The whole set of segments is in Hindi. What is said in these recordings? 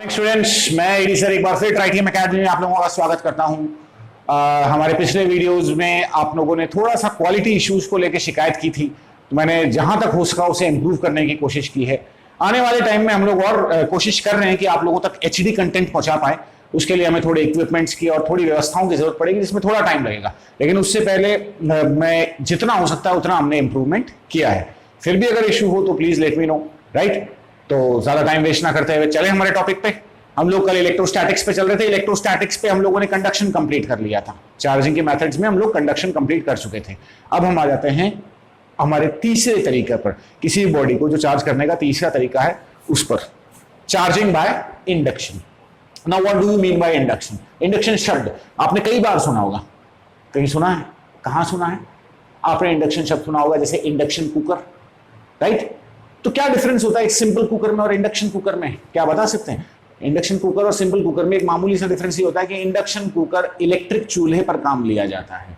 स्टूडेंट्स, मैं एडी सर एक बार फिर ट्राइटियम एकेडमी में आप लोगों का स्वागत करता हूं। हमारे पिछले वीडियोस में आप लोगों ने थोड़ा सा क्वालिटी इश्यूज को लेकर शिकायत की थी, तो मैंने जहां तक हो सका उसे इंप्रूव करने की कोशिश की है। आने वाले टाइम में हम लोग और कोशिश कर रहे हैं कि आप लोगों तक एचडी कंटेंट पहुंचा पाए। उसके लिए हमें थोड़े इक्विपमेंट्स की और थोड़ी व्यवस्थाओं की जरूरत पड़ेगी, जिसमें थोड़ा टाइम लगेगा, लेकिन उससे पहले मैं जितना हो सकता है उतना हमने इंप्रूवमेंट किया है। फिर भी अगर इश्यू हो तो please let me know, right. तो ज्यादा टाइम वेस्ट ना करते हुए चले हमारे टॉपिक पे। हम लोग कल इलेक्ट्रोस्टैटिक्स पे चल रहे थे। इलेक्ट्रोस्टैटिक्स पे हम लोगों ने कंडक्शन कंप्लीट कर लिया था। चार्जिंग के मेथड्स में हम लोग कंडक्शन कंप्लीट कर चुके थे। अब हम आ जाते हैं हमारे तीसरे तरीके पर। किसी बॉडी को जो चार्ज करने का तीसरा तरीका है उस पर, charging by induction. Now what do you mean by induction? Induction शब्द आपने कई बार सुना होगा। कहीं सुना है? कहां सुना है आपने इंडक्शन शब्द? सुना होगा जैसे इंडक्शन कुकर, राइट। तो क्या डिफरेंस होता है एक सिंपल कुकर में और इंडक्शन कुकर में, क्या बता सकते हैं? इंडक्शन कुकर और सिंपल कुकर में एक मामूली सा डिफरेंस ये होता है कि इंडक्शन कुकर इलेक्ट्रिक चूल्हे पर काम लिया जाता है।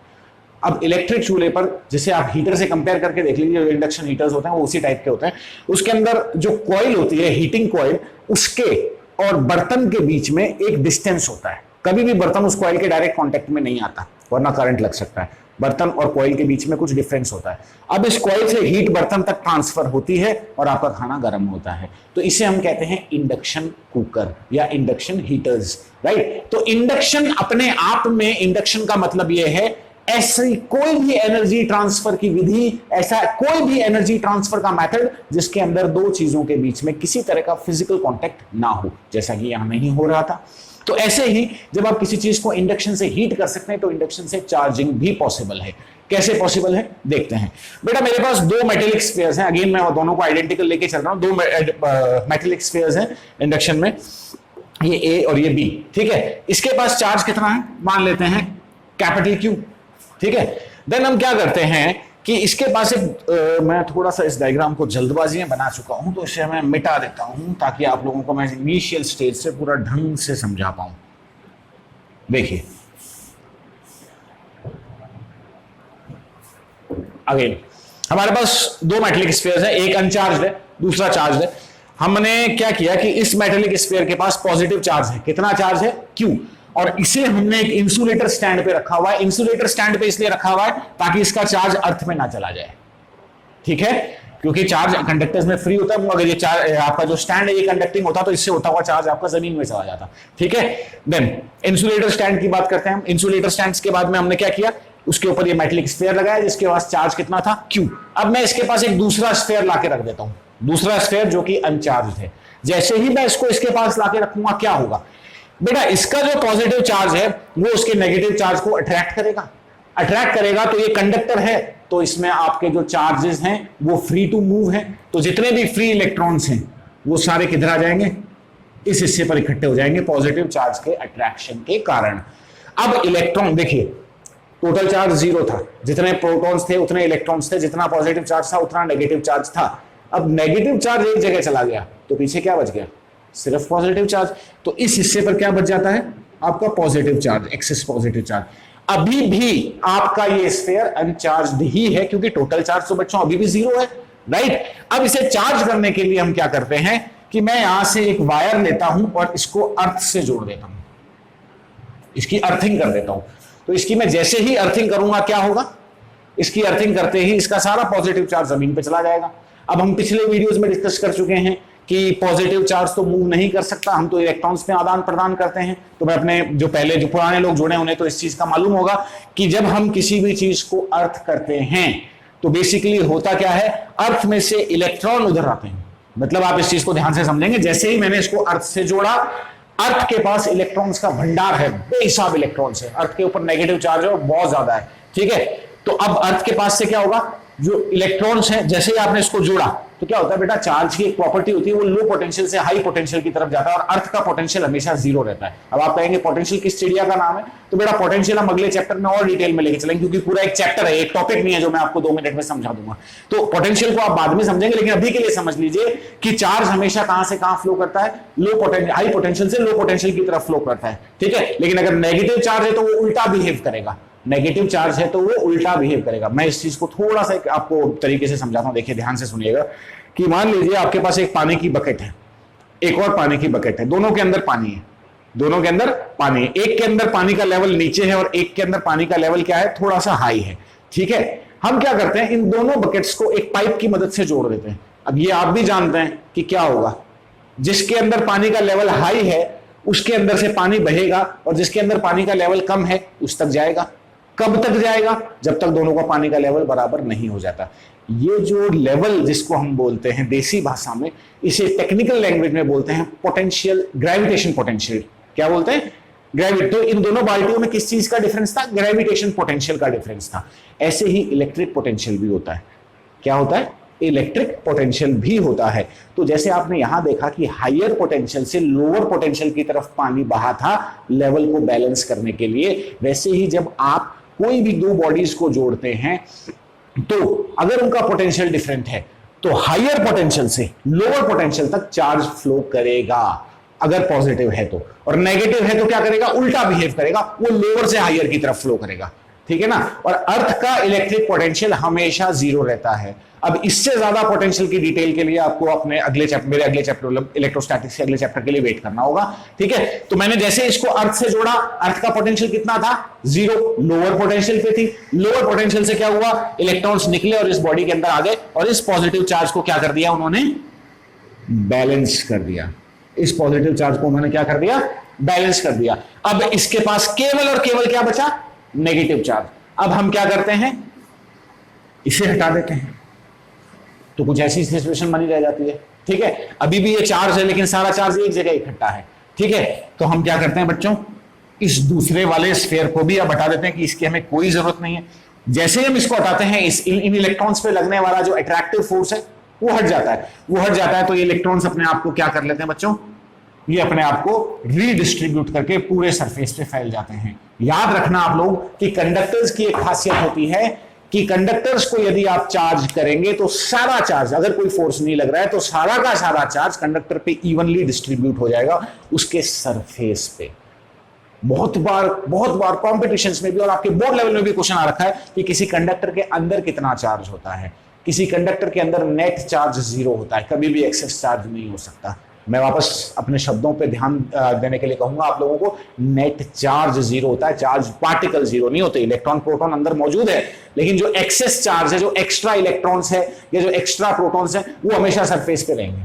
अब इलेक्ट्रिक चूल्हे पर, जैसे आप हीटर से कंपेयर करके देख लीजिए, जो इंडक्शन हीटर्स होते हैं वो उसी टाइप के होते हैं। उसके अंदर जो कॉइल होती है, हीटिंग कॉइल, उसके और बर्तन के बीच में एक डिस्टेंस होता है। कभी भी बर्तन उस कॉइल के डायरेक्ट कांटेक्ट में नहीं आता, वरना करंट लग सकता है। बर्तन और कॉइल के बीच में कुछ डिफरेंस होता है। अब इस कॉइल से हीट बर्तन तक ट्रांसफर होती है और आपका खाना गर्म होता है। तो इसे हम कहते हैं इंडक्शन कुकर या इंडक्शन हीटर्स, राइट। तो इंडक्शन अपने आप में, इंडक्शन का मतलब यह है ऐसी कोई भी एनर्जी ट्रांसफर की विधि, ऐसा कोई भी एनर्जी ट्रांसफर का मेथड जिसके अंदर दो चीजों के बीच में किसी तरह का फिजिकल कांटेक्ट ना हो, जैसा कि यहां नहीं हो रहा था। तो ऐसे ही जब आप किसी चीज को इंडक्शन से हीट कर सकते हैं तो इंडक्शन से चार्जिंग भी पॉसिबल है। कैसे पॉसिबल है देखते हैं। बेटा मेरे पास दो मेटेलिक स्फीयर्स हैं। अगेन मैं दोनों को आइडेंटिकल लेके चल रहा हूं। दो मेटेलिक स्फीयर्स हैं इंडक्शन में, ये ए और ये बी, ठीक है। इसके पास चार्ज कितना है मान लेते हैं कैपिटल क्यू, ठीक है। देन हम क्या करते हैं कि इसके पास एक मैं थोड़ा सा इस डायग्राम को जल्दबाजी में बना चुका हूं, तो इसे मैं मिटा देता हूं ताकि आप लोगों को मैं इनिशियल स्टेज से पूरा ढंग से समझा पाऊं। देखिए अगेन हमारे पास दो मेटेलिक स्फीयर्स है, एक अनचार्ज है, दूसरा चार्ज है। हमने क्या किया कि इस मेटेलिक स्फीयर के पास पॉजिटिव चार्ज है। कितना चार्ज है? क्यू। और इसे हमने एक इंसुलेटर स्टैंड पे रखा हुआ है। इंसुलेटर स्टैंड पे इसलिए रखा हुआ है ताकि इसका चार्ज अर्थ में ना चला जाए, ठीक है, क्योंकि चार्ज कंडक्टर्स में फ्री होता है। अगर ये चार्ज आपका जो स्टैंड है ये कंडक्टिंग होता तो इससे होता हुआ चार्ज आपका जमीन में चला जाता, ठीक है। देन इंसुलेटर स्टैंड की बात करते हैं हम। इंसुलेटर स्टैंड के बाद में हमने क्या किया, उसके ऊपर ये मेटेलिक स्फीयर लगाया जिसके पास चार्ज कितना था? क्यू। अब मैं इसके पास एक दूसरा स्फीयर लाके रख देता हूं, दूसरा स्फीयर जो कि अनचार्ज है। जैसे ही मैं इसको इसके पास लाके रखूंगा क्या होगा बेटा? इसका जो पॉजिटिव चार्ज है वो उसके नेगेटिव चार्ज को अट्रैक्ट करेगा। अट्रैक्ट करेगा तो ये कंडक्टर है, तो इसमें आपके जो चार्जेस हैं वो फ्री टू मूव हैं। तो जितने भी फ्री इलेक्ट्रॉन्स हैं वो सारे किधर आ जाएंगे? इस हिस्से पर इकट्ठे हो जाएंगे पॉजिटिव चार्ज के अट्रैक्शन के कारण। अब इलेक्ट्रॉन देखिए, टोटल चार्ज 0 था, जितने प्रोटॉन्स थे उतने इलेक्ट्रॉन्स थे, जितना पॉजिटिव चार्ज था उतना नेगेटिव चार्ज था। अब नेगेटिव चार्ज एक जगह चला गया तो पीछे क्या बच गया? सिर्फ पॉजिटिव चार्ज। तो इस हिस्से पर क्या बच जाता है? आपका positive charge, excess positive charge. अभी भी आपका ये स्फीयर अनचार्ज्ड ही है क्योंकि टोटल चार्ज तो बच्चों अभी भी 0 है, राइट। अब इसे चार्ज करने के लिए हम क्या करते हैं कि मैं यहां से एक वायर लेता हूं और इसको अर्थ से जोड़ देता हूं, इसकी अर्थिंग कर देता हूं। तो इसकी मैं जैसे ही अर्थिंग करूंगा क्या होगा? इसकी अर्थिंग करते ही इसका सारा पॉजिटिव चार्ज जमीन पे चला जाएगा। अब हम पिछले वीडियोस में डिस्कस कर चुके हैं कि पॉजिटिव चार्ज तो मूव नहीं कर सकता, हम तो इलेक्ट्रॉन्स में आदान प्रदान करते हैं। तो मैं अपने जो पहले जो पुराने लोग जुड़े उन्हें तो इस चीज का मालूम होगा कि जब हम किसी भी चीज को अर्थ करते हैं तो बेसिकली होता क्या है, अर्थ में से इलेक्ट्रॉन उधर आते हैं। मतलब आप इस चीज को ध्यान से समझेंगे, जैसे ही मैंने इसको अर्थ से जोड़ा, अर्थ के पास इलेक्ट्रॉन्स का भंडार है, बेहिसाब इलेक्ट्रॉन्स है। अर्थ के ऊपर नेगेटिव चार्ज है और बहुत ज्यादा है, ठीक है। तो अब अर्थ के पास से क्या होगा, जो इलेक्ट्रॉन्स हैं, जैसे ही आपने इसको जोड़ा तो क्या होता है बेटा, चार्ज की एक प्रॉपर्टी होती है, वो लो पोटेंशियल से हाई पोटेंशियल की तरफ जाता है और अर्थ का पोटेंशियल हमेशा 0 रहता है। अब आप कहेंगे पोटेंशियल किस चिड़िया का नाम है? तो बेटा पोटेंशियल हम अगले चैप्टर में और डिटेल में लेके चलेंगे, क्योंकि पूरा एक चैप्टर है, एक टॉपिक नहीं है जो मैं आपको 2 मिनट में समझा दूंगा। तो पोटेंशियल को आप बाद में समझेंगे, लेकिन अभी के लिए समझ लीजिए कि चार्ज हमेशा कहां से कहां फ्लो करता है? लो पोटेंशियल, हाई पोटेंशियल से लो पोटेंशियल की तरफ फ्लो करता है, ठीक है। लेकिन अगर नेगेटिव चार्ज है तो वो उल्टा बिहेव करेगा, नेगेटिव चार्ज है तो वो उल्टा बिहेव करेगा। मैं इस चीज को थोड़ा सा आपको तरीके से समझाता हूं, देखिए ध्यान से सुनिएगा। कि मान लीजिए आपके पास एक पानी की बकेट है, एक और पानी की बकेट है, दोनों के अंदर पानी है, दोनों के अंदर पानी है। एक के अंदर पानी का लेवल नीचे है और एक के अंदर पानी का लेवल क्या है, थोड़ा सा हाई है। ठीक है, हम क्या करते हैं, इन दोनों बकेट्स को एक पाइप की मदद से जोड़ देते हैं। अब ये आप भी जानते हैं कि क्या होगा, जिसके अंदर पानी का लेवल हाई है उसके अंदर से पानी बहेगा और जिसके अंदर पानी का लेवल कम है उस तक जाएगा। कब तक जाएगा, जब तक दोनों का पानी का लेवल बराबर नहीं हो जाता। ये जो लेवल जिसको हम बोलते हैं देसी भाषा में, इसे टेक्निकल लैंग्वेज में बोलते हैं पोटेंशियल, ग्रेविटेशन पोटेंशियल। क्या बोलते हैं, ग्रेविटी। तो इन दोनों बाल्टियों में किस चीज का डिफरेंस था, ग्रेविटेशन पोटेंशियल का डिफरेंस था। ऐसे ही इलेक्ट्रिक पोटेंशियल भी होता है। क्या होता है, इलेक्ट्रिक पोटेंशियल भी होता है। तो जैसे आपने यहां देखा कि हायर पोटेंशियल से लोअर पोटेंशियल की तरफ पानी बहा था लेवल को बैलेंस करने के लिए, वैसे ही जब आप कोई भी दो बॉडीज को जोड़ते हैं तो अगर उनका पोटेंशियल डिफरेंट है तो हायर पोटेंशियल से लोअर पोटेंशियल तक चार्ज फ्लो करेगा अगर पॉजिटिव है तो, और नेगेटिव है तो क्या करेगा, उल्टा बिहेव करेगा, वो लोअर से हायर की तरफ फ्लो करेगा। ठीक है ना। और अर्थ का इलेक्ट्रिक पोटेंशियल हमेशा जीरो रहता है। अब इससे ज्यादा पोटेंशियल की डिटेल के लिए आपको अपने अगले चैप्टर, मेरे अगले चैप्टर मतलब इलेक्ट्रोस्टैटिक्स के अगले चैप्टर के लिए वेट करना होगा। ठीक है, तो मैंने जैसे इसको अर्थ से जोड़ा, अर्थ का पोटेंशियल कितना था, जीरो, लोअर पोटेंशियल पे थी। लोअर पोटेंशियल से क्या हुआ, इलेक्ट्रॉन्स निकले और इस बॉडी के अंदर आ गए और इस पॉजिटिव चार्ज को क्या कर दिया उन्होंने, बैलेंस कर दिया। इस पॉजिटिव चार्ज को उन्होंने क्या कर दिया, बैलेंस कर दिया। अब इसके पास केवल और केवल क्या बचा, नेगेटिव चार्ज। अब हम क्या करते हैं, इसे हटा देते हैं, तो कुछ ऐसी सिचुएशन बनी रह जाती है। ठीक है, अभी भी ये चार्ज है लेकिन सारा चार्ज एक जगह इकट्ठा है। ठीक है, तो हम क्या करते हैं बच्चों, इस दूसरे वाले स्फीयर को भी अब हटा देते हैं कि इसकी हमें कोई जरूरत नहीं है। जैसे ही हम इसको हटाते हैं, इन इलेक्ट्रॉन्स पे लगने वाला जो अट्रैक्टिव फोर्स है वो हट जाता है, वो हट जाता है। तो ये इलेक्ट्रॉन्स अपने आप को क्या कर लेते हैं बच्चों, ये अपने आप को रीडिस्ट्रीब्यूट करके पूरे सरफेस पे फैल जाते हैं। याद रखना आप लोग कि कंडक्टर्स की एक खासियत होती है कि कंडक्टर्स को यदि आप चार्ज करेंगे तो सारा चार्ज, अगर कोई फोर्स नहीं लग रहा है तो सारा का सारा चार्ज कंडक्टर पे इवनली डिस्ट्रीब्यूट हो जाएगा उसके सरफेस पे। बहुत बार कॉम्पिटिशन्स में भी और आपके बोर्ड लेवल में भी क्वेश्चन आ रखा है कि किसी कंडक्टर के अंदर कितना चार्ज होता है। किसी कंडक्टर के अंदर नेट चार्ज जीरो होता है, कभी भी एक्सेस चार्ज नहीं हो सकता। मैं वापस अपने शब्दों पे ध्यान देने के लिए कहूंगा आप लोगों को, नेट चार्ज जीरो होता है, चार्ज पार्टिकल जीरो नहीं होते। इलेक्ट्रॉन प्रोटॉन अंदर मौजूद है लेकिन जो एक्सेस चार्ज है, जो एक्स्ट्रा इलेक्ट्रॉन्स है या जो एक्स्ट्रा प्रोटॉन्स है, वो हमेशा सरफेस पे रहेंगे।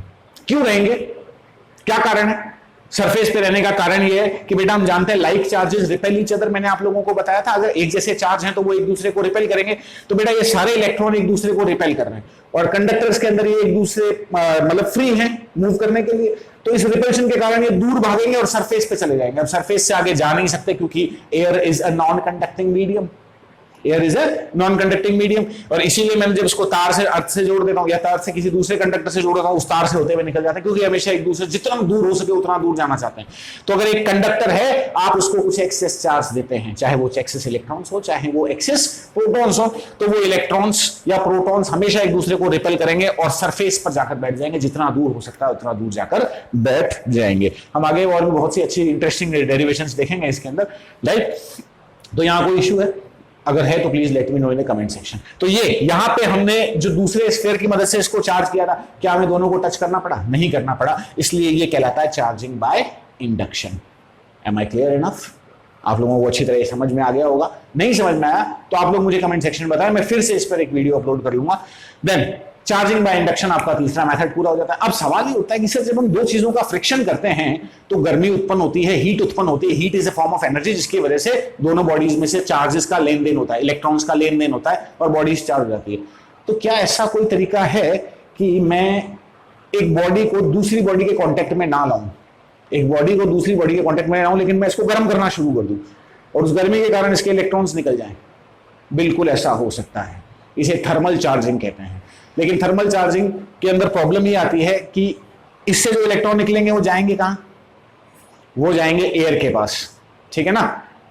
क्यों रहेंगे, क्या कारण है सरफेस पे रहने का? कारण ये है कि बेटा हम जानते हैं like charges repel each other. मैंने आप लोगों को बताया था अगर एक जैसे चार्ज हैं तो वो एक दूसरे को रिपेल करेंगे। तो बेटा ये सारे इलेक्ट्रॉन एक दूसरे को रिपेल कर रहे हैं और कंडक्टर्स के अंदर ये एक दूसरे मतलब फ्री हैं मूव करने के लिए। तो इस रिपल्शन के कारण ये दूर भागेंगे और सरफेस पे चले जाएंगे। अब सरफेस से आगे जा नहीं सकते क्योंकि air is a non conducting medium, air is a non conducting medium. और इसीलिए मैंने जब इसको तार से अर्थ से जोड़ देता हूं या तार से किसी दूसरे कंडक्टर से जोड़ देता हूं, उस तार से होते हुए निकल जाते हैं क्योंकि हमेशा एक दूसरे जितना दूर हो सके उतना दूर जाना चाहते हैं। तो अगर एक कंडक्टर है, आप उसको कुछ एक्सेस चार्ज देते हैं, चाहे वो एक्सेस इलेक्ट्रॉन्स हो चाहे वो एक्सेस प्रोटॉन्स हो, तो वो इलेक्ट्रॉन्स या प्रोटॉन्स हमेशा एक दूसरे को रिपेल करेंगे और सरफेस पर जाकर बैठ जाएंगे। जितना दूर हो सकता है उतना दूर जाकर बैठ जाएंगे। हम आगे और भी बहुत सी अच्छी इंटरेस्टिंग डेरिवेशंस देखेंगे इसके अंदर, राइट। तो यहां कोई इशू है, अगर है तो please let me know in the comment section. तो ये यहां पे हमने जो दूसरे स्फीयर की मदद से इसको चार्ज किया था, क्या हमें दोनों को टच करना पड़ा? नहीं करना पड़ा, इसलिए ये कहलाता है charging by induction. Am I clear enough? आप लोगों को अच्छी तरह समझ में आ गया होगा। नहीं समझ में आया तो आप लोग मुझे कमेंट सेक्शन में बताएं, मैं फिर से इस पर एक वीडियो अपलोड कर लूंगा। देन चार्जिंग बाय इंडक्शन आपका तीसरा मेथड पूरा हो जाता है। अब सवाल ये उठता है कि सर जब हम दो चीजों का फ्रिक्शन करते हैं तो गर्मी उत्पन्न होती है, हीट उत्पन्न होती है। Heat is a form of energy जिसकी वजह से दोनों बॉडीज में से चार्जेस का लेन देन होता है, इलेक्ट्रॉन्स का लेन देन होता है और बॉडीज चार्ज हो जाती है। तो क्या ऐसा कोई तरीका है कि मैं एक बॉडी को दूसरी बॉडी के कॉन्टेक्ट में ना लाऊं, एक बॉडी को दूसरी बॉडी के कॉन्टेक्ट में लाऊं लेकिन मैं इसको गर्म करना शुरू कर दूं और उस गर्मी के कारण इसके इलेक्ट्रॉन्स निकल जाएं? बिल्कुल ऐसा हो सकता है, इसे थर्मल चार्जिंग कहते हैं। लेकिन थर्मल चार्जिंग के अंदर प्रॉब्लम ये आती है कि इससे जो इलेक्ट्रॉन निकलेंगे वो जाएंगे कहां? वो जाएंगे एयर के पास, ठीक है ना,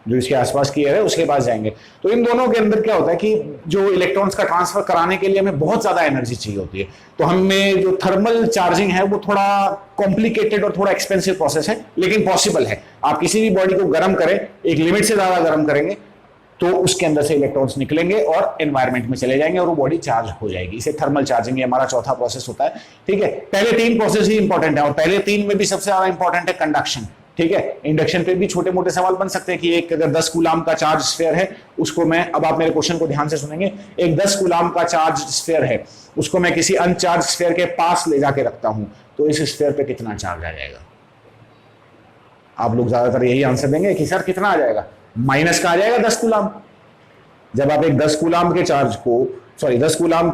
जो इसके आसपास की एयर है उसके पास जाएंगे। तो इन दोनों के अंदर क्या होता है कि जो इलेक्ट्रॉन्स का ट्रांसफर कराने के लिए हमें बहुत ज्यादा एनर्जी चाहिए होती है। तो हमें जो थर्मल चार्जिंग है वो थोड़ा कॉम्प्लिकेटेड और थोड़ा एक्सपेंसिव प्रोसेस है, लेकिन पॉसिबल है। आप किसी भी बॉडी को गर्म करें, एक लिमिट से ज्यादा गर्म करेंगे तो उसके अंदर से इलेक्ट्रॉन्स निकलेंगे और एनवायरमेंट में चले जाएंगे और वो बॉडी चार्ज हो जाएगी। इसे थर्मल चार्जिंग, ये हमारा चौथा प्रोसेस होता है। ठीक है, पहले 3 प्रोसेस ही इंपॉर्टेंट है और पहले 3 में भी सबसे ज्यादा इंपॉर्टेंट है कंडक्शन। ठीक है, इंडक्शन पे भी छोटे मोटे सवाल बन सकते हैं कि एक अगर 10 कूलाम का चार्ज स्फीयर है उसको मैं, अब आप मेरे क्वेश्चन को ध्यान से सुनेंगे, एक 10 कूलाम का चार्ज स्फीयर है उसको मैं किसी अनचार्ज स्फीयर के पास ले जाके रखता हूं तो इस स्फीयर पे कितना चार्ज आ जाएगा? आप लोग ज्यादातर यही आंसर देंगे कि सर कितना आ जाएगा, माइनस का आ जाएगा 10 कूलाम। जब आप एक 10 कूलाम के चार्ज को, सॉरी 10 कूलाम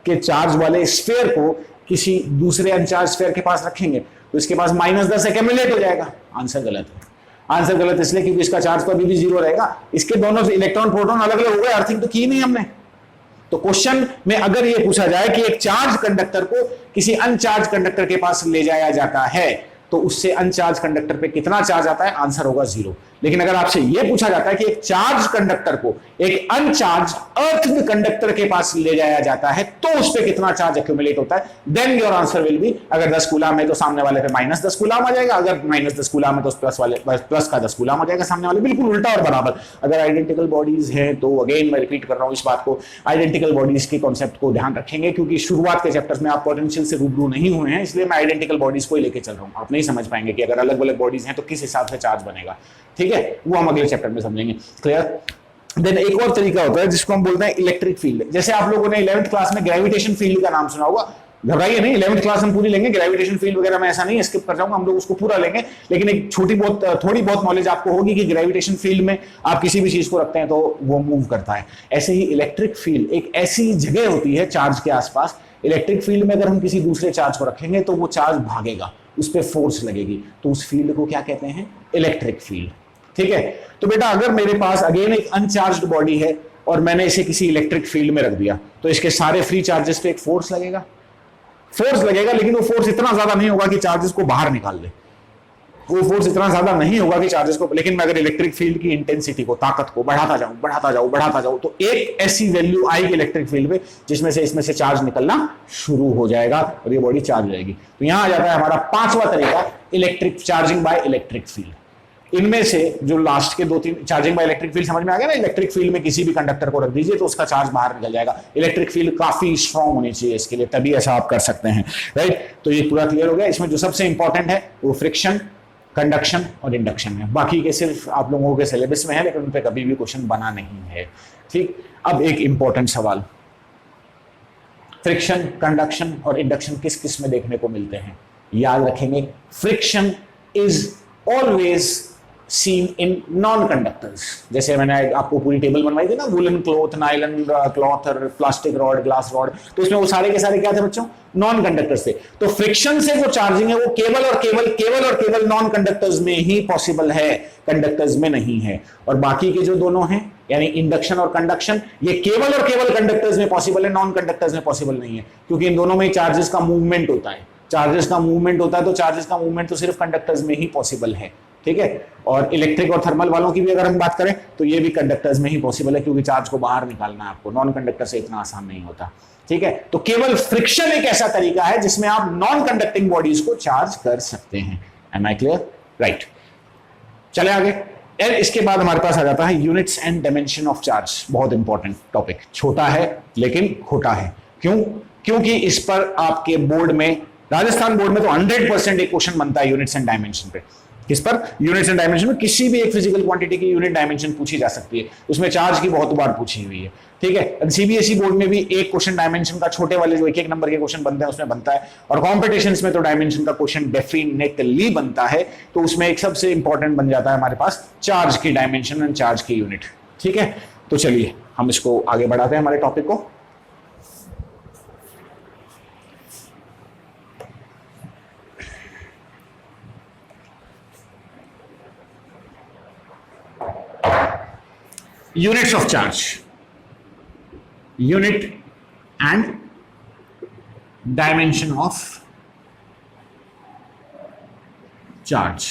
के चार्ज वाले स्फीयर को किसी दूसरे अनचार्ज स्फीयर के पास रखेंगे तो इसके पास -10 एक्यूमुलेट हो जाएगा। आंसर गलत है। आंसर गलत इसलिए क्योंकि इसका चार्ज तो अभी भी 0 रहेगा। इसके दोनों इलेक्ट्रॉन प्रोटॉन अलग अलग हो गए, अर्थिंग तो की नहीं हमने। तो क्वेश्चन में अगर यह पूछा जाए कि एक चार्ज कंडक्टर को किसी अनचार्ज कंडक्टर के पास ले जाया जाता है तो उससे अनचार्ज कंडक्टर पे कितना चार्ज आता है, आंसर होगा 0। लेकिन अगर आपसे यह पूछा जाता है कि एक चार्ज कंडक्टर को एक अनचार्ज अर्थ कंडक्टर के पास ले जाया जाता है तो उस पर कितना चार्ज एक्यूमुलेट होता है, then your answer will be, अगर 10 कूलाम है तो सामने वाले पे -10 कूलाम आ जाएगा, अगर -10 कूलाम है तो प्लस का 10 कूलाम आ जाएगा सामने वाले, बिल्कुल उल्टा और बराबर। अगर आइडेंटिकल बॉडीज हैं तो अगेन मैं रिपीट कर रहा हूं इस बात को, आइडेंटिकल बॉडीज के कॉन्सेप्ट को ध्यान रखेंगे क्योंकि शुरुआत के चैप्टर्स में आप पोटेंशियल से रूबरू नहीं हुए हैं, इसलिए मैं आइडेंटिकल बॉडीज को ही लेकर चल रहा हूं। आप नहीं समझ पाएंगे कि अगर अलग अलग बॉडीज हैं तो किस हिसाब से चार्ज बनेगा। ठीक है, वो हम अगले चैप्टर में समझेंगे। क्लियर? देन एक और तरीका होता है जिसको हम बोलते हैं इलेक्ट्रिक फील्ड। जैसे आप लोगों ने 11th क्लास में ग्रेविटेशन फील्ड का नाम सुना होगा, घबराइए नहीं, 11th क्लास हम पूरी लेंगे, ग्रेविटेशन फील्ड वगैरह मैं ऐसा नहीं स्किप कर जाऊंगा, हम लोग उसको पूरा लेंगे। लेकिन एक थोड़ी बहुत नॉलेज आपको होगी कि ग्रेविटेशन फील्ड में आप किसी भी चीज को रखते हैं तो वो मूव करता है। ऐसे ही इलेक्ट्रिक फील्ड एक ऐसी जगह होती है चार्ज के आसपास, इलेक्ट्रिक फील्ड में अगर हम किसी दूसरे चार्ज को रखेंगे तो वो चार्ज भागेगा, उस पर फोर्स लगेगी, तो उस फील्ड को क्या कहते हैं? Electric field. ठीक है, तो बेटा अगर मेरे पास अगेन एक अनचार्ज्ड बॉडी है और मैंने इसे किसी इलेक्ट्रिक फील्ड में रख दिया तो इसके सारे फ्री चार्जेस पे एक फोर्स लगेगा, लेकिन वो फोर्स इतना ज्यादा नहीं होगा कि चार्जेस को बाहर निकाल दे, वो फोर्स इतना ज्यादा नहीं होगा कि चार्जेस को, लेकिन मैं अगर इलेक्ट्रिक फील्ड की इंटेंसिटी को, ताकत को बढ़ाता जाऊं तो एक ऐसी वैल्यू आएगी इलेक्ट्रिक फील्ड में जिसमें से इसमें से चार्ज निकलना शुरू हो जाएगा और ये बॉडी चार्ज हो जाएगी। तो यहां आ जाता है हमारा 5वां तरीका, electric charging by electric field. इनमें से जो लास्ट के 2-3 चार्जिंग बाय इलेक्ट्रिक फील्ड समझ में आ गया ना, इलेक्ट्रिक फील्ड में किसी भी कंडक्टर को रख दीजिए तो उसका चार्ज बाहर निकल जाएगा। इलेक्ट्रिक फील्ड काफी स्ट्रांग होनी चाहिए इसके लिए, तभी ऐसा आप कर सकते हैं। राइट, तो ये पूरा क्लियर हो गया। इसमें जो सबसे इंपॉर्टेंट है वो फ्रिक्शन, कंडक्शन और इंडक्शन है। बाकी के सिर्फ आप लोगों के सिलेबस में है लेकिन उन पर कभी भी क्वेश्चन बना नहीं है। ठीक, अब एक इंपॉर्टेंट सवाल, फ्रिक्शन, कंडक्शन और इंडक्शन किस किस में देखने को मिलते हैं? याद रखेंगे, friction is always seen in non conductors. जैसे मैंने आपको पूरी टेबल बनवाई थी ना, वुलन क्लॉथ, नायलन क्लॉथ और प्लास्टिक रॉड, ग्लास रॉड, तो उसमें वो सारे के सारे क्या थे बच्चों? नॉन कंडक्टर्स थे। तो फ्रिक्शन से जो चार्जिंग है वो केवल और केवल नॉन कंडक्टर्स में ही पॉसिबल है, कंडक्टर्स में नहीं है। और बाकी के जो दोनों हैं यानी इंडक्शन और कंडक्शन, ये केवल और केवल कंडक्टर्स में पॉसिबल है, नॉन कंडक्टर्स में पॉसिबल नहीं है, क्योंकि इन दोनों में चार्जेस का मूवमेंट होता है। तो चार्जेस का मूवमेंट तो सिर्फ कंडक्टर्स में ही पॉसिबल है। ठीक है, और इलेक्ट्रिक और थर्मल वालों की भी अगर हम बात करें तो ये भी कंडक्टर्स में ही पॉसिबल है, क्योंकि चार्ज को बाहर निकालना आपको नॉन कंडक्टर से इतना आसान नहीं होता। ठीक है, तो केवल फ्रिक्शन एक ऐसा तरीका है जिसमें आप नॉन कंडक्टिंग बॉडीज को चार्ज कर सकते हैं। M I clear? राइट, चले आगे। इसके बाद हमारे पास आ जाता है units and dimension of charge. बहुत इंपॉर्टेंट टॉपिक, छोटा है लेकिन खोटा है। क्यों? क्योंकि इस पर आपके बोर्ड में, राजस्थान बोर्ड में तो 100% एक क्वेश्चन बनता है यूनिट्स एंड डायमेंशन पे। किस पर? यूनिट्स एंड डायमेंशन में किसी भी एक फिजिकल क्वांटिटी की यूनिट डायमेंशन पूछी जा सकती है। उसमें चार्ज की बहुत बार पूछी हुई है। ठीक है, सीबीएसई बोर्ड में भी एक क्वेश्चन डायमेंशन का, छोटे वाले जो 1-1 नंबर के क्वेश्चन बनते हैं उसमें बनता है, और कॉम्पिटिशन्स में तो डायमेंशन का क्वेश्चन डेफिनेटली बनता है। तो उसमें एक सबसे इंपॉर्टेंट बन जाता है हमारे पास चार्ज की डायमेंशन एंड चार्ज की यूनिट। ठीक है, तो चलिए हम इसको आगे बढ़ाते हैं हमारे टॉपिक को। Units of charge, unit and dimension of charge।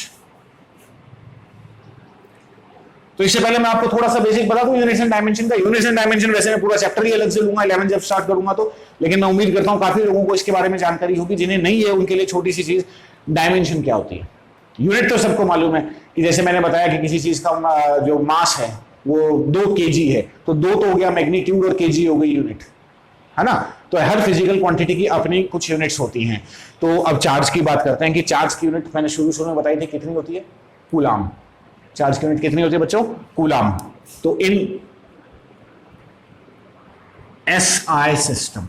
तो इससे पहले मैं आपको थोड़ा सा बेसिक बता दूं यूनिट्स एंड डायमेंशन का। यूनिट्स एंड डायमेंशन वैसे मैं पूरा चैप्टर ही अलग से लूंगा 11 जब स्टार्ट करूंगा तो, लेकिन मैं उम्मीद करता हूं काफी लोगों को इसके बारे में जानकारी होगी। जिन्हें नहीं है उनके लिए छोटी सी चीज, डायमेंशन क्या होती है। यूनिट तो सबको मालूम है कि जैसे मैंने बताया कि किसी चीज का जो मास है, वो 2 kg है, तो 2 तो हो गया मैग्नीट्यूड और kg हो गई यूनिट, है ना। तो हर फिजिकल क्वांटिटी की अपनी कुछ यूनिट्स होती हैं। तो अब चार्ज की बात करते हैं कि चार्ज की यूनिट मैंने शुरू में बताई थी कितनी होती है, कूलाम। चार्ज की यूनिट कितनी होती है बच्चों, कूलाम। तो इन एसआई सिस्टम,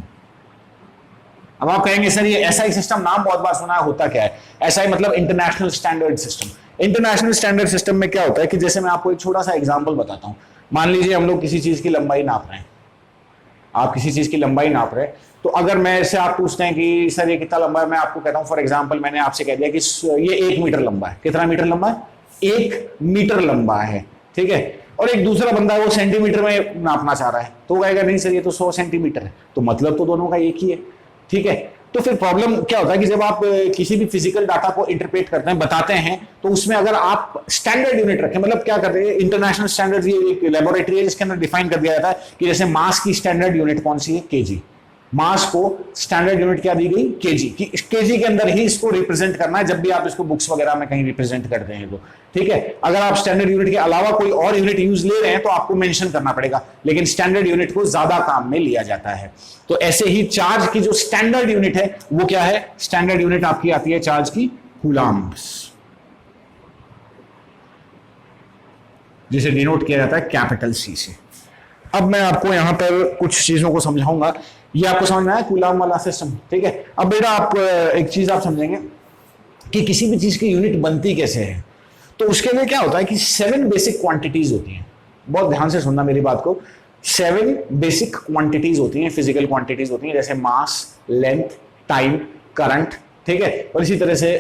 अब आप कहेंगे सर ये एसआई सिस्टम नाम बहुत बार सुना है, होता क्या है? एसआई मतलब international standard system. International standard system में क्या होता है कि जैसे मैं आपको एक छोटा सा एग्जांपल बताता हूं। मान लीजिए हम लोग किसी चीज की लंबाई नाप रहे हैं, आप किसी चीज की लंबाई नाप रहे हैं, तो अगर मैं से आप पूछते हैं कि सर ये कितना लंबा है, मैं आपको कहता हूं फॉर एग्जांपल मैंने आपसे कह दिया कि ये 1 मीटर लंबा है। कितना मीटर लंबा है? 1 मीटर लंबा है, ठीक है। और एक दूसरा बंदा है वो सेंटीमीटर में नापना चाह रहा है, तो कहेगा नहीं सर ये तो 100 सेंटीमीटर है, तो मतलब तो दोनों का एक ही है, ठीक है। तो फिर प्रॉब्लम क्या होता है कि जब आप किसी भी फिजिकल डाटा को इंटरप्रेट करते हैं, बताते हैं, तो उसमें अगर आप स्टैंडर्ड यूनिट रखें, मतलब क्या करते हैं इंटरनेशनल स्टैंडर्ड, ये एक लेबोरेटरी है जिसके अंदर डिफाइन कर दिया जाता है कि जैसे मास की स्टैंडर्ड यूनिट कौन सी है, केजी। मास को स्टैंडर्ड यूनिट क्या दी गई, केजी। कि केजी के अंदर ही इसको रिप्रेजेंट करना है जब भी आप इसको बुक्स वगैरह में कहीं रिप्रेजेंट करते हैं तो, ठीक है। अगर आप स्टैंडर्ड यूनिट के अलावा कोई और यूनिट यूज ले रहे हैं तो आपको मेंशन करना पड़ेगा, लेकिन स्टैंडर्ड यूनिट को ज्यादा काम में लिया जाता है। तो ऐसे ही चार्ज की जो स्टैंडर्ड यूनिट है वो क्या है, स्टैंडर्ड यूनिट आपकी आती है चार्ज की कूलाम्स, जिसे डिनोट किया जाता है कैपिटल सी से। अब मैं आपको यहां पर कुछ चीजों को समझाऊंगा, ये आपको समझ में आया कूलाम वाला सिस्टम, ठीक है। अब बेटा आप एक चीज आप समझेंगे कि किसी भी चीज की यूनिट बनती कैसे है। तो उसके लिए क्या होता है कि 7 बेसिक क्वांटिटीज होती हैं, बहुत ध्यान से सुनना मेरी बात को। 7 बेसिक क्वांटिटीज होती हैं, फिजिकल क्वांटिटीज होती हैं, जैसे मास, लेंथ, टाइम, करंट, ठीक है। और इसी तरह से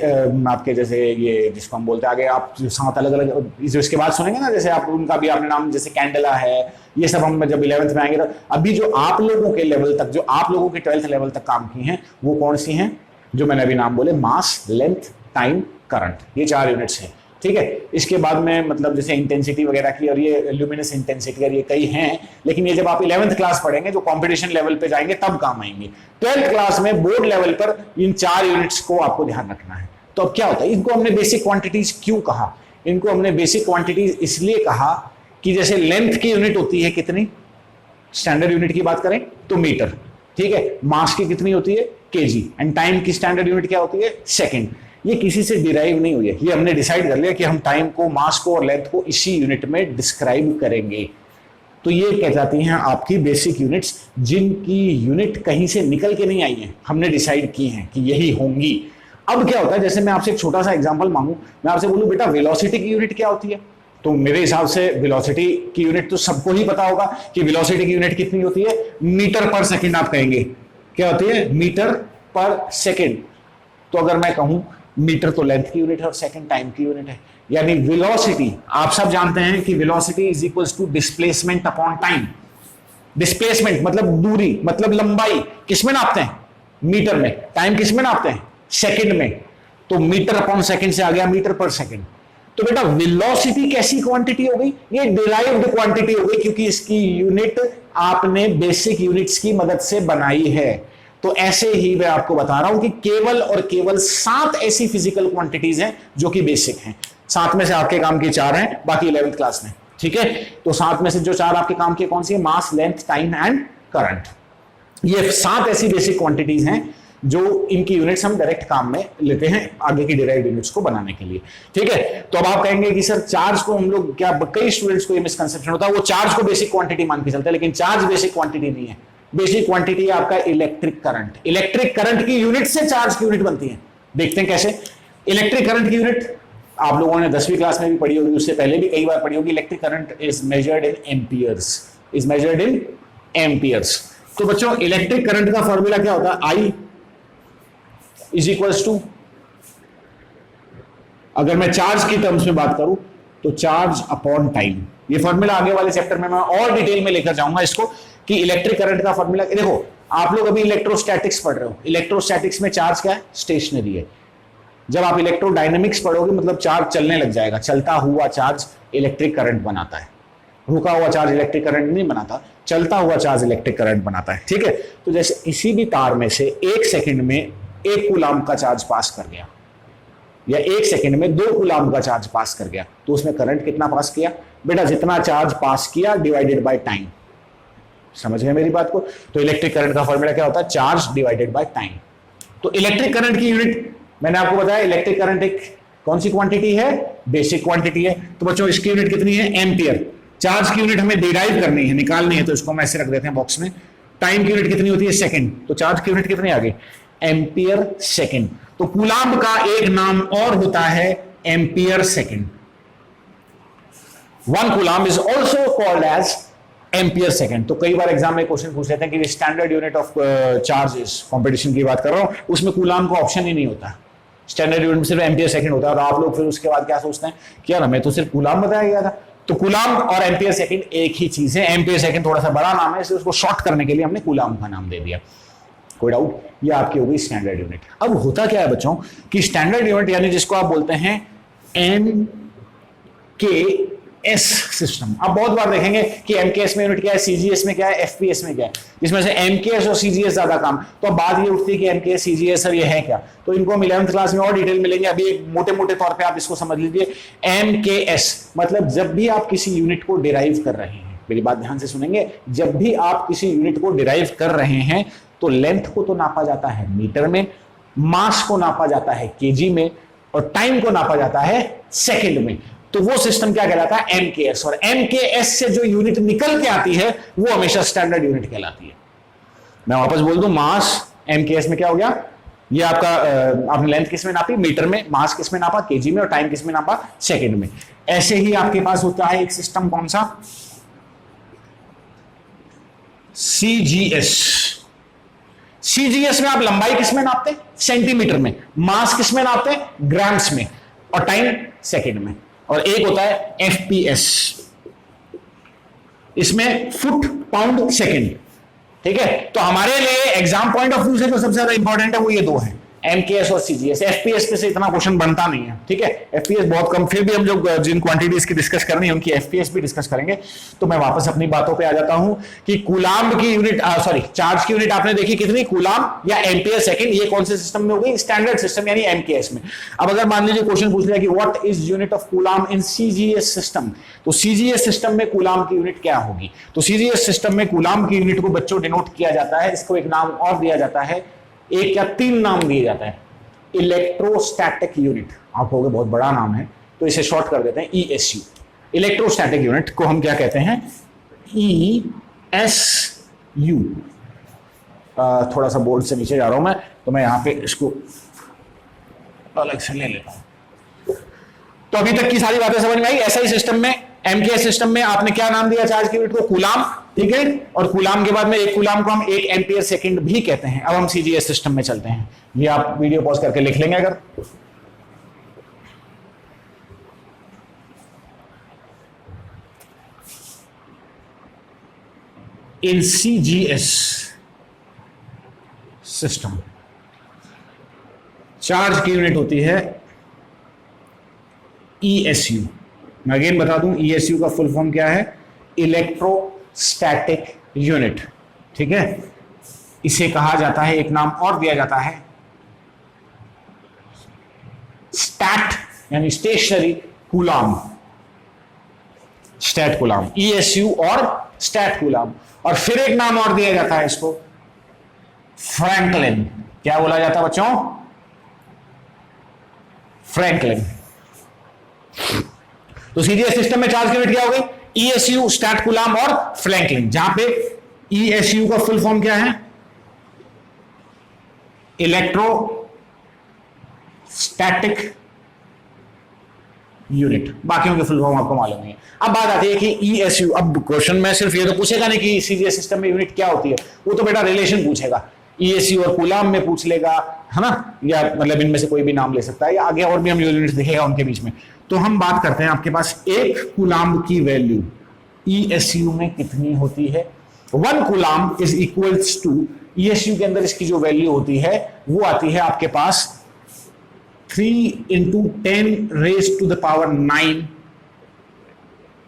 आपके जैसे ये जिसको हम बोलते हैं आगे आप 7 अलग अलग जो इसके बाद सुनेंगे ना, जैसे आप उनका भी आपने नाम, जैसे कैंडला है, ये सब हम जब 11th में आएंगे तो अभी जो आप लोगों के लेवल तक, जो आप लोगों के 12th लेवल तक काम की हैं वो कौन सी हैं, जो मैंने अभी नाम बोले, मास, लेंथ, टाइम, करंट, ये 4 यूनिट्स हैं, ठीक है। इसके बाद में मतलब जैसे इंटेंसिटी वगैरह की, और ये ल्यूमिनस इंटेंसिटी, और ये कई हैं, लेकिन ये जब आप 11th क्लास पढ़ेंगे जो कंपटीशन लेवल पे जाएंगे तब काम आएंगे। 12th क्लास में बोर्ड लेवल पर इन 4 यूनिट्स को आपको ध्यान रखना है। तो अब क्या होता है, इनको हमने बेसिक क्वांटिटीज क्यों कहा? इनको हमने बेसिक क्वांटिटीज इसलिए कहा कि जैसे लेंथ की यूनिट होती है कितनी, स्टैंडर्ड यूनिट की बात करें तो मीटर, ठीक है। मास की कितनी होती है, केजी। एंड टाइम की स्टैंडर्ड यूनिट क्या होती है, सेकंड। ये किसी से डिराइव नहीं हुई है, ये हमने डिसाइड कर लिया कि हम टाइम को, मास को और लेंथ को इसी यूनिट में डिस्क्राइब करेंगे। तो ये कह जाती हैं आपकी बेसिक यूनिट्स, जिनकी यूनिट कहीं से निकल के नहीं आई है, हमने डिसाइड की हैं कि यही होंगी। अब क्या होता है, जैसे मैं आपसे एक छोटा सा एग्जांपल मांगू, मैं आपसे बोलूं बेटा वेलोसिटी की यूनिट क्या होती है, तो मेरे हिसाब से वेलोसिटी की यूनिट तो सबको ही पता होगा कि वेलोसिटी की यूनिट कितनी होती है, मीटर पर सेकंड। आप कहेंगे क्या होती है, मीटर पर सेकंड। तो अगर मैं कहूं मीटर तो लेंथ की यूनिट है और सेकंड टाइम की यूनिट है, यानी वेलोसिटी, आप सब जानते हैं कि velocity is equals to displacement upon time. Displacement मतलब दूरी, मतलब लंबाई, किसमें नापते हैं, मीटर में। टाइम किसमें नापते हैं, सेकंड में। तो मीटर अपॉन सेकंड से आ गया मीटर पर सेकंड। तो बेटा वेलोसिटी कैसी क्वांटिटी हो गई, ये डिराइव्ड क्वांटिटी हो गई, क्योंकि इसकी यूनिट आपने बेसिक यूनिट्स की मदद से बनाई है। तो ऐसे ही मैं आपको बता रहा हूं कि केवल और केवल 7 ऐसी फिजिकल क्वांटिटीज हैं जो कि बेसिक हैं। 7 में से आपके काम की 4 हैं, बाकी 11th क्लास में, ठीक है। तो 7 में से जो 4 आपके काम की कौन सी है, मास, लेंथ, टाइम एंड करंट। ये 7 ऐसी बेसिक क्वांटिटीज हैं जो इनकी यूनिट्स हम डायरेक्ट काम में लेते हैं आगे की डिराइव्ड यूनिट्स को बनाने के लिए, ठीक है। तो अब आप कहेंगे कि सर चार्ज को हम लोग, क्या कई स्टूडेंट्स को ये मिसकंसेप्शन होता है, वो चार्ज को बेसिक क्वांटिटी मान के चलते हैं, लेकिन चार्ज बेसिक क्वांटिटी नहीं है। बेसिक क्वांटिटी है आपका इलेक्ट्रिक करंट। इलेक्ट्रिक करंट की यूनिट से चार्ज की यूनिट बनती है। देखते हैं कैसे। इलेक्ट्रिक करंट की यूनिट आप लोगों ने 10वीं क्लास में भी पढ़ी होगी, उससे पहले भी कई बार पढ़ी होगी। Electric current is measured in amperes, is measured in amperes. तो बच्चों इलेक्ट्रिक करंट का फॉर्मूला क्या होता है, आई इज इक्वल्स टू, अगर मैं चार्ज की टर्म्स में बात करूं तो चार्ज अपॉन टाइम। ये फॉर्मूला आगे वाले चैप्टर में मैं और डिटेल में लेकर जाऊंगा इसको, कि इलेक्ट्रिक करंट का फॉर्मूला। देखो आप लोग अभी इलेक्ट्रोस्टैटिक्स पढ़ रहे हो, इलेक्ट्रोस्टैटिक्स में चार्ज क्या है, स्टेशनरी है। जब आप इलेक्ट्रोडायनेमिक्स पढ़ोगे मतलब चार्ज चलने लग जाएगा, चलता हुआ चार्ज इलेक्ट्रिक करंट बनाता है। रुका हुआ चार्ज इलेक्ट्रिक करंट नहीं बनाता, चलता हुआ चार्ज इलेक्ट्रिक करंट बनाता है, ठीक है। तो जैसे इसी भी तार में से 1 सेकंड में 1 कूलाम का चार्ज पास कर गया, या 1 सेकंड में 2 कूलाम का चार्ज पास कर गया, तो उसमें करंट कितना पास किया? बेटा जितना चार्ज पास किया डिवाइडेड बाय टाइम। समझ गए मेरी बात को? तो इलेक्ट्रिक करंट का फॉर्मूला क्या होता है? Charge divided by time. तो इलेक्ट्रिक करंट की यूनिट मैंने आपको बताया, इलेक्ट्रिक करंट एक कौन सी क्वांटिटी है? बेसिक क्वांटिटी है। तो बच्चों इसकी यूनिट कितनी है? एम्पियर। चार्ज की यूनिट हमें डिराइव करनी है, निकालनी है, तो इसको हम ऐसे रख देते हैं बॉक्स में। टाइम की यूनिट कितनी होती है? सेकंड। तो चार्ज की यूनिट कितनी आ गई? Ampere second. तो कूलाम्ब का एक नाम और होता है ampere second. 1 coulomb is also called as ampere second. तो कई बार एग्जाम में क्वेश्चन पूछ लेते हैं कि standard unit of charge is, competition की बात कर रहा हूं, उसमें कूलाम्ब का ऑप्शन ही नहीं होता, स्टैंडर्ड यूनिट में सिर्फ एम्पियर सेकंड होता है। और आप लोग फिर उसके बाद क्या सोचते हैं कि यार हमें तो सिर्फ कूलाम्ब बताया गया था। तो कूलाम्ब और एम्पियर सेकंड एक ही चीज है। एम्पियर सेकंड थोड़ा सा बड़ा नाम है, इसलिए उसको शॉर्ट करने के लिए हमने कूलाम्ब का नाम दे दिया। कोई डाउट? ये आपकी होगी स्टैंडर्ड यूनिट। अब होता क्या है बच्चों कि स्टैंडर्ड यूनिट यानी जिसको आप बोलते हैं MKS सिस्टम। अब बहुत बार देखेंगे कि MKS में यूनिट क्या है, CGS में क्या है, FPS में क्या है, जिसमें से MKS और CGS ज्यादा काम। तो अब बात ये उठती है कि MKS CGS सर ये है क्या? तो इनको हम 11th क्लास में और डिटेल मिलेंगे। अभी एक मोटे मोटे तौर पे आप इसको समझ लीजिए। MKS मतलब जब भी आप किसी यूनिट को डिराइव कर रहे हैं, मेरी बात ध्यान से सुनेंगे, जब भी आप किसी यूनिट को डिराइव कर रहे हैं तो लेंथ को तो नापा जाता है मीटर में, मास को नापा जाता है केजी में, और टाइम को नापा जाता है सेकंड में। तो वो सिस्टम क्या कहलाता है? MKS। और MKS से जो यूनिट निकल के आती है वो हमेशा स्टैंडर्ड यूनिट कहलाती है। मैं वापस बोल दूं, मास MKS में क्या हो गया? ये आपका आपने लेंथ किस में नापी? मीटर में। मास किस में नापा? केजी में। और टाइम किस में नापा? सेकंड में। ऐसे ही आपके पास होता है एक सिस्टम, कौन सा? CGS। CGS में आप लंबाई किस में नापते हैं? सेंटीमीटर में। मास किस में नापते हैं? ग्राम्स में। और टाइम सेकंड में। और एक होता है FPS, इसमें फुट पाउंड सेकंड। ठीक है? तो हमारे लिए एग्जाम पॉइंट ऑफ व्यू से जो सबसे ज्यादा इंपॉर्टेंट है वो ये दो है, MKS और CGS। FPS पे से इतना क्वेश्चन बनता नहीं है। ठीक है? FPS बहुत कम। फिर भी हम लोग जिन क्वांटिटीज की डिस्कस करनी है उनकी FPS भी डिस्कस करेंगे। तो मैं वापस अपनी बातों पे आ जाता हूं कि कूलाम्ब की यूनिट, सॉरी चार्ज की यूनिट आपने देखी कितनी? कूलाम्ब या एम्पियर सेकंड। ये कौन से सिस्टम में हो गई? स्टैंडर्ड सिस्टम यानी MKS में। अब अगर मान लीजिए क्वेश्चन पूछ लिया कि what is unit of coulomb in CGS system, तो CGS सिस्टम में कूलाम्ब की यूनिट क्या होगी? तो CGS सिस्टम में कूलाम्ब की यूनिट को बच्चों डिनोट किया जाता है, इसको एक नाम और दिया जाता है, एक या 3 नाम दिए जाते हैं। Electrostatic unit. आप कहोगे बहुत बड़ा नाम है, तो इसे शॉर्ट कर देते हैं ESU। इलेक्ट्रोस्टैटिक यूनिट को हम क्या कहते हैं? ESU। थोड़ा सा बोर्ड से नीचे जा रहा हूं मैं, तो मैं यहां पे इसको अलग से ले लेता हूं। तो अभी तक की सारी बातें समझ में आई। SI सिस्टम में, MKS सिस्टम में आपने क्या नाम दिया चार्ज की यूनिट को? कूलाम्ब। ठीक है? और कूलाम्ब के बाद में एक कूलाम्ब को हम 1 एम्पियर सेकंड भी कहते हैं। अब हम CGS सिस्टम में चलते हैं। ये आप वीडियो पॉज करके लिख लेंगे अगर। इन CGS सिस्टम चार्ज की यूनिट होती है ESU। मैं अगेन बता दूं, ESU का फुल फॉर्म क्या है? Electrostatic unit. ठीक है? इसे कहा जाता है, एक नाम और दिया जाता है, स्टैट यानी stationary coulomb. Stat coulomb, ESU और स्टैट कूलाम्ब। और फिर एक नाम और दिया जाता है इसको, फ्रैंकलिन। क्या बोला जाता है बच्चों? फ्रैंकलिन। तो CGS सिस्टम में चार्ज की यूनिट क्या हो गई? ESU, स्टैट कूलाम्ब और फ्रैंकलिन। जहां पे ESU का फुल फॉर्म क्या है? Electrostatic unit. बाकियों के फुल फॉर्म आपको मालूम नहीं है। अब बात आती है कि ESU। अब क्वेश्चन में सिर्फ ये तो पूछेगा नहीं कि CGS सिस्टम में यूनिट क्या होती है, वो तो बेटा रिलेशन पूछेगा। ESU और कूलाम्ब में पूछ लेगा, है ना? या मतलब इनमें से कोई भी नाम ले सकता है, या आगे और भी हम यूनिट दिखेगा उनके बीच में। तो हम बात करते हैं, आपके पास 1 कूलाम्ब की वैल्यू ESU में कितनी होती है? 1 coulomb is equals to, ESU के अंदर इसकी जो वैल्यू होती है वो आती है आपके पास 3 × 10⁻⁹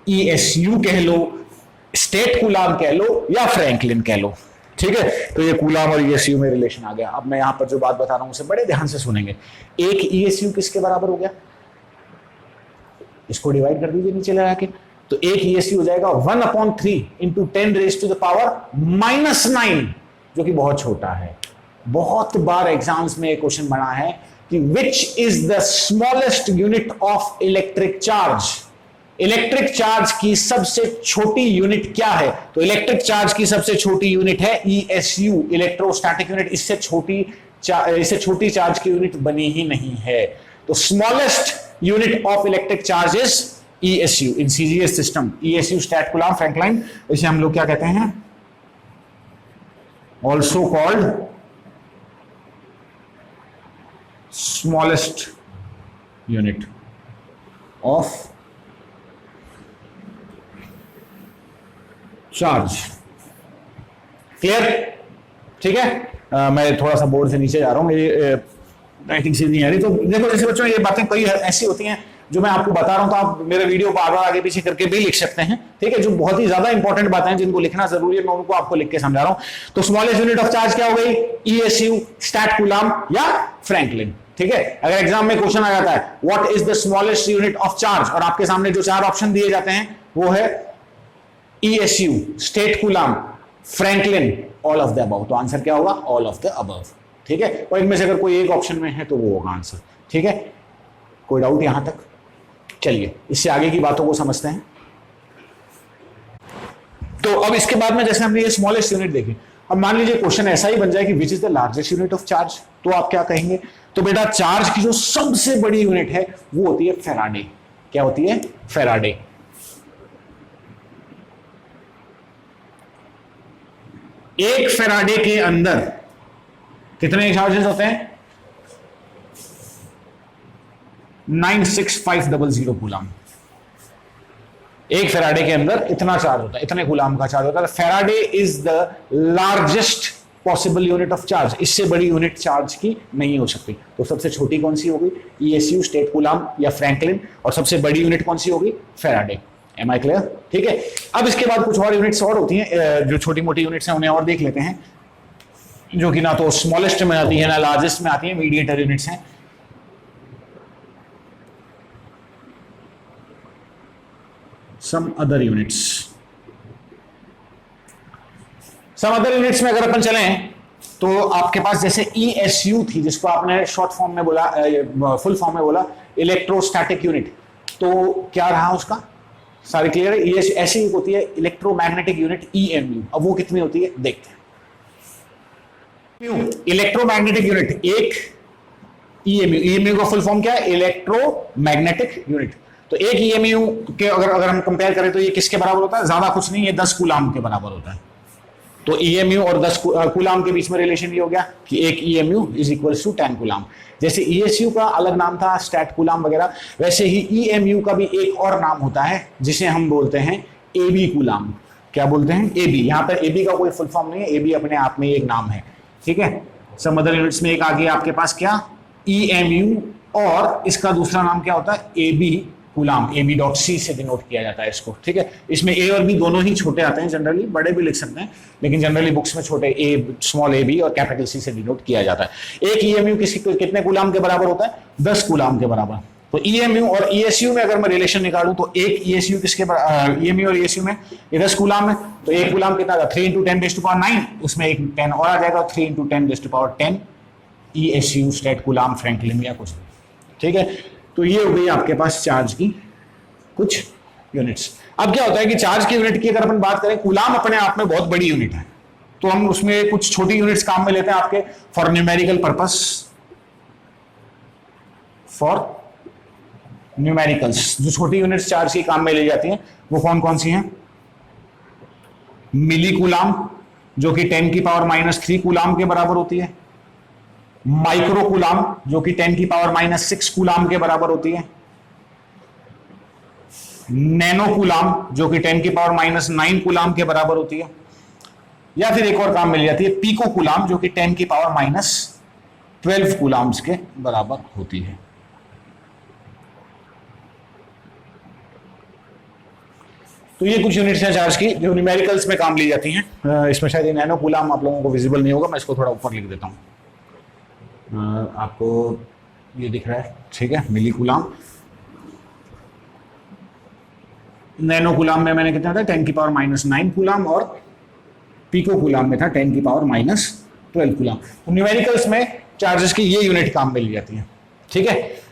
ESU कह लो, स्टेट कूलाम्ब कह लो, या फ्रैंकलिन कह लो। ठीक है, तो ये कूलाम और ईएसयू में रिलेशन आ गया। अब मैं यहां पर जो बात बता रहा हूं उसे बड़े ध्यान से सुनेंगे। एक ईएसयू किसके बराबर हो गया, इसको डिवाइड कर दीजिए नीचे लगा के, तो एक ईएसयू हो जाएगा 1/3 इंटू 10⁻⁻⁹, जो कि बहुत छोटा है। बहुत बार एग्जाम्स में एक क्वेश्चन बना है कि which is the smallest unit of electric charge, electric charge की सबसे छोटी यूनिट क्या है, तो इलेक्ट्रिक चार्ज की सबसे छोटी यूनिट है ईएसयू, इलेक्ट्रोस्टैटिक यूनिट। इससे छोटी चार्ज की यूनिट बनी ही नहीं है। तो smallest unit of electric charge is ESU in CGS system. ESU stat coulomb franklin, इसे हम लोग क्या कहते हैं, also called smallest unit of charge. Clear, ठीक है। मैं थोड़ा सा बोर्ड से नीचे जा रहा हूं, मेरी राइटिंग से नहीं आ रही। तो देखो जैसे बच्चों ये बातें कई ऐसी होती हैं जो मैं आपको बता रहा हूं, तो आप मेरे वीडियो को बार-बार आगे पीछे करके भी लिख सकते हैं, ठीक है। जो बहुत ही ज्यादा इंपॉर्टेंट बातें हैं जिनको लिखना जरूरी है, मैं उनको आपको लिख के समझा रहा हूं। तो स्मॉलेस्ट यूनिट ऑफ चार्ज क्या हो गई, ईएसयू, स्टैट कूलम या फ्रैंकलिन, ठीक है। अगर एग्जाम में क्वेश्चन आ जाता है what is the smallest unit of charge, और आपके सामने जो 4 ऑप्शन दिए जाते हैं वो है ESU, state coulomb, Franklin, all of the above, तो आंसर क्या होगा, ऑल ऑफ द अबव, ठीक है। और इनमें से अगर कोई एक ऑप्शन में है तो वो होगा आंसर, ठीक है। कोई डाउट यहां तक, चलिए इससे आगे की बातों को समझते हैं। तो अब इसके बाद में जैसे हमने ये स्मॉलेस्ट यूनिट देखी, अब मान लीजिए क्वेश्चन ऐसा ही बन जाए कि which is the largest unit of charge, तो आप क्या कहेंगे, तो बेटा चार्ज की जो सबसे बड़ी यूनिट है वो होती है फैराडे। क्या होती है, फैराडे। एक फैराडे के अंदर कितने चार्जेस होते हैं, 96500 कूलम। एक फैराडे के अंदर इतना चार्ज होता है, इतने कूलम का चार्ज होता है। Faraday is the largest possible unit of charge, इससे बड़ी यूनिट चार्ज की नहीं हो सकती। तो सबसे छोटी कौन सी होगी, ईएसयू, स्टेट कूलम या फ्रैंकलिन, और सबसे बड़ी यूनिट कौन सी होगी, फैराडे। एम आई क्लियर, ठीक है। अब इसके बाद कुछ और यूनिट्स और होती हैं, जो छोटी मोटी यूनिट्स हैं उन्हें और देख लेते हैं, जो कि ना तो स्मॉलेस्ट में आती है ना लार्जेस्ट में आती है, मीडिएटर यूनिट्स हैं। Some other units, some other units में अगर अपन चलें तो आपके पास जैसे ईएसयू थी, जिसको आपने शॉर्ट फॉर्म में बोला, फुल फॉर्म में बोला इलेक्ट्रोस्टैटिक यूनिट, तो क्या रहा उसका, सारी क्लियर है। ये ऐसी होती है इलेक्ट्रोमैग्नेटिक यूनिट ईएमयू। अब वो कितनी होती है देखते हैं। इलेक्ट्रोमैग्नेटिक यूनिट एक ईएमयू, ईएमयू का फुल फॉर्म क्या है, इलेक्ट्रोमैग्नेटिक यूनिट। तो एक ईएमयू के अगर हम कंपेयर करें तो ये किसके बराबर होता है, ज्यादा कुछ नहीं, ये 10 कूलम के बराबर होता है। तो ईएमयू और 10 कूलम के बीच में रिलेशन ये हो गया कि एक EMU is equals to 10 coulomb. जैसे ईएसयू का अलग नाम था स्टैट कूलम वगैरह, वैसे ही ईएमयू का भी एक और नाम होता है जिसे हम बोलते हैं एबी कूलम। क्या बोलते हैं, एबी। यहाँ पर एबी का कोई फुल फॉर्म नहीं है, एबी अपने आप में एक नाम है, ठीक है। सम अदर यूनिट्स में एक आगे आपके पास क्या, ईएमयू, और इसका दूसरा नाम क्या होता है, abcoulomb. Ab dot C से डिनोट किया जाता है इसको, ठीक है। इसमें ए और बी दोनों ही छोटे आते हैं, जनरली बड़े भी लिख सकते हैं, लेकिन जनरली बुक्स में छोटे ए, स्मॉल ए बी और कैपिटल सी से डिनोट किया जाता है। एक ईएमयू कितने कूलम के बराबर होता है, 10 कूलम के बराबर। तो ईएमयू और ईएसयू में अगर मैं रिलेशन निकालूं तो एक ईएसयू किसके ईएमयू और ईएसयू में 10 कूलम है, तो एक कूलम कितना था, 3 × 10⁻⁹, उसमें एक 10 और आ जाएगा, 3 × 10⁻10 ईएसयू, स्टेट कूलम, फ्रैंकलिन या कुछ, ठीक है। तो ये हो गई आपके पास चार्ज की कुछ यूनिट्स। अब क्या होता है कि चार्ज की यूनिट की अगर अपन बात करें, कूलम अपने आप में बहुत बड़ी यूनिट है, तो हम उसमें कुछ छोटी यूनिट्स काम में लेते हैं आपके for numerical purpose, for numericals. जो छोटी यूनिट्स चार्ज की काम में ली जाती हैं वो कौन कौन सी हैं, मिली कूलम जो कि 10⁻³ कूलम के बराबर होती है, माइक्रो कूलम जो कि 10⁻⁻6 कूलम के बराबर होती है, नैनो कूलम जो कि 10⁻⁹ कूलम के बराबर होती है, या फिर एक और काम मिल जाती है पीको कूलम जो कि 10⁻12 कूलम्स के बराबर होती है। तो ये कुछ यूनिट्स हैं चार्ज की जो न्यूमेरिकल्स में काम ली जाती हैं। इसमें शायद ये नैनो कूलाम आप लोगों को विजिबल नहीं होगा, मैं इसको थोड़ा ऊपर लिख देता हूँ। आपको ये दिख रहा है, ठीक है, मिली कूलाम। नैनो कूलाम में मैंने कितना था 10⁻⁹ कूलाम, और पिको कूलाम में था 10⁻⁻12 कूलाम। तो न्यूमेरिकल्स में चार्जेस की ये यूनिट काम में ली जाती है, ठीक है।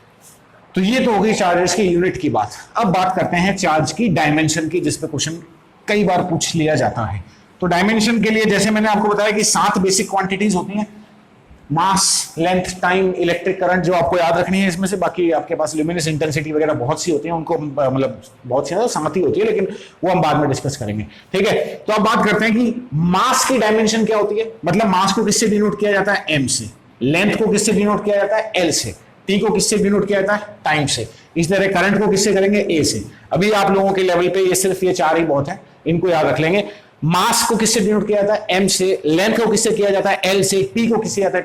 तो ये तो हो गई चार्जेस की यूनिट की बात। अब बात करते हैं चार्ज की डायमेंशन की, जिस पे क्वेश्चन कई बार पूछ लिया जाता है। तो डायमेंशन के लिए जैसे मैंने आपको बताया कि 7 बेसिक क्वांटिटीज होती हैं, मास, लेंथ, टाइम, इलेक्ट्रिक करंट, जो आपको याद रखनी है इसमें से। बाकी आपके पास ल्यूमिनस इंटेंसिटी वगैरह बहुत सी होती है, उनको मतलब बहुत सी साथ ही होती है, लेकिन वो हम बाद में डिस्कस करेंगे, ठीक है। तो अब बात करते हैं कि मास की डायमेंशन क्या होती है। मतलब मास को किससे डिनोट किया जाता है, m से। लेंथ को किससे डिनोट किया जाता है, l से। टी को किससे डिनोट किया जाता है, टाइम से। इस तरह करंट को किससे करेंगे, a से। अभी आप लोगों के लेवल पे ये सिर्फ ये 4 ही बहुत है, इनको याद रख लेंगे। मास को किससे डिनोट किया जाता है, m से। लेंथ को किससे किया जाता है, l से। टी को किससे जाता है,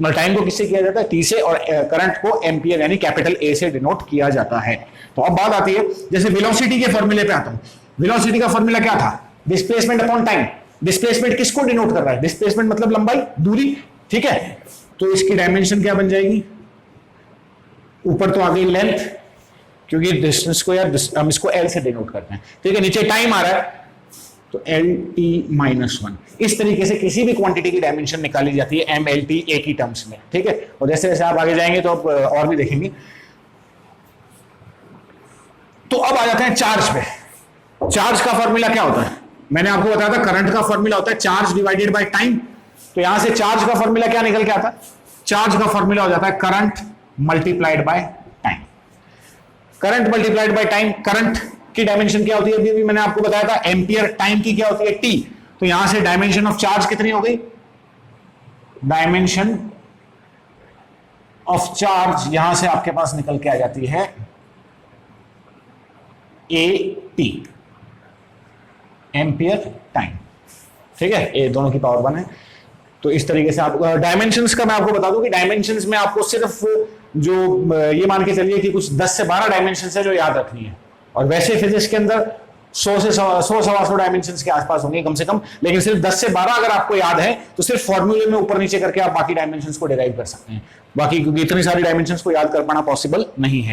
टाइम को किससे किया जाता है, t से। और करंट को एम्पियर यानी कैपिटल A से डिनोट किया जाता है। तो अब बात आती है, जैसे वेलोसिटी के फॉर्मूले पे आता हूं। वेलोसिटी का फॉर्मूला क्या था, डिस्प्लेसमेंट अपॉन टाइम। डिस्प्लेसमेंट किसको डिनोट कर रहा है, डिस्प्लेसमेंट मतलब लंबाई, दूरी, ठीक है। तो इसकी डायमेंशन क्या बन जाएगी, ऊपर तो आ गई लेंथ, क्योंकि डिस्टेंस को यार हम इसको l से डिनोट करते हैं, ठीक है। नीचे टाइम आ रहा है तो LT-1। इस तरीके से किसी भी क्वांटिटी की डायमेंशन निकाली जाती है MLT एक ही टर्म्स में, ठीक है। और जैसे जैसे आप आगे जाएंगे तो आप और भी देखेंगे। तो अब आ जाते हैं चार्ज पे। चार्ज का फॉर्मूला क्या होता है, मैंने आपको बताया था करंट का फॉर्मूला होता है चार्ज डिवाइडेड बाय टाइम। तो यहां से चार्ज का फॉर्मूला क्या निकल के आता है, चार्ज का फॉर्मूला हो जाता है current multiplied by time. Current multiplied by time. Current की डायमेंशन क्या होती है, अभी मैंने आपको बताया था एम्पियर। टाइम की क्या होती है, टी। तो यहां से डायमेंशन ऑफ चार्ज कितनी हो गई, डायमेंशन ऑफ चार्ज यहां से आपके पास निकल के आ जाती है AT, एम्पियर टाइम, ठीक है। ये दोनों की पावर 1 है। तो इस तरीके से आप डायमेंशंस का मैं आपको बता दूं कि डायमेंशंस में आपको सिर्फ जो ये मान के चलिए कि कुछ 10 से 12 डायमेंशंस है जो याद रखनी है। और वैसे फिजिक्स के अंदर 100 से 100 डायमेंशंस के आसपास होंगे कम से कम, लेकिन सिर्फ 10 से 12 अगर आपको याद है तो सिर्फ फॉर्मूले में ऊपर नीचे करके आप बाकी डायमेंशंस को डिराइव कर सकते हैं। बाकी क्योंकि इतनी सारी डायमेंशंस को याद कर पाना पॉसिबल नहीं है।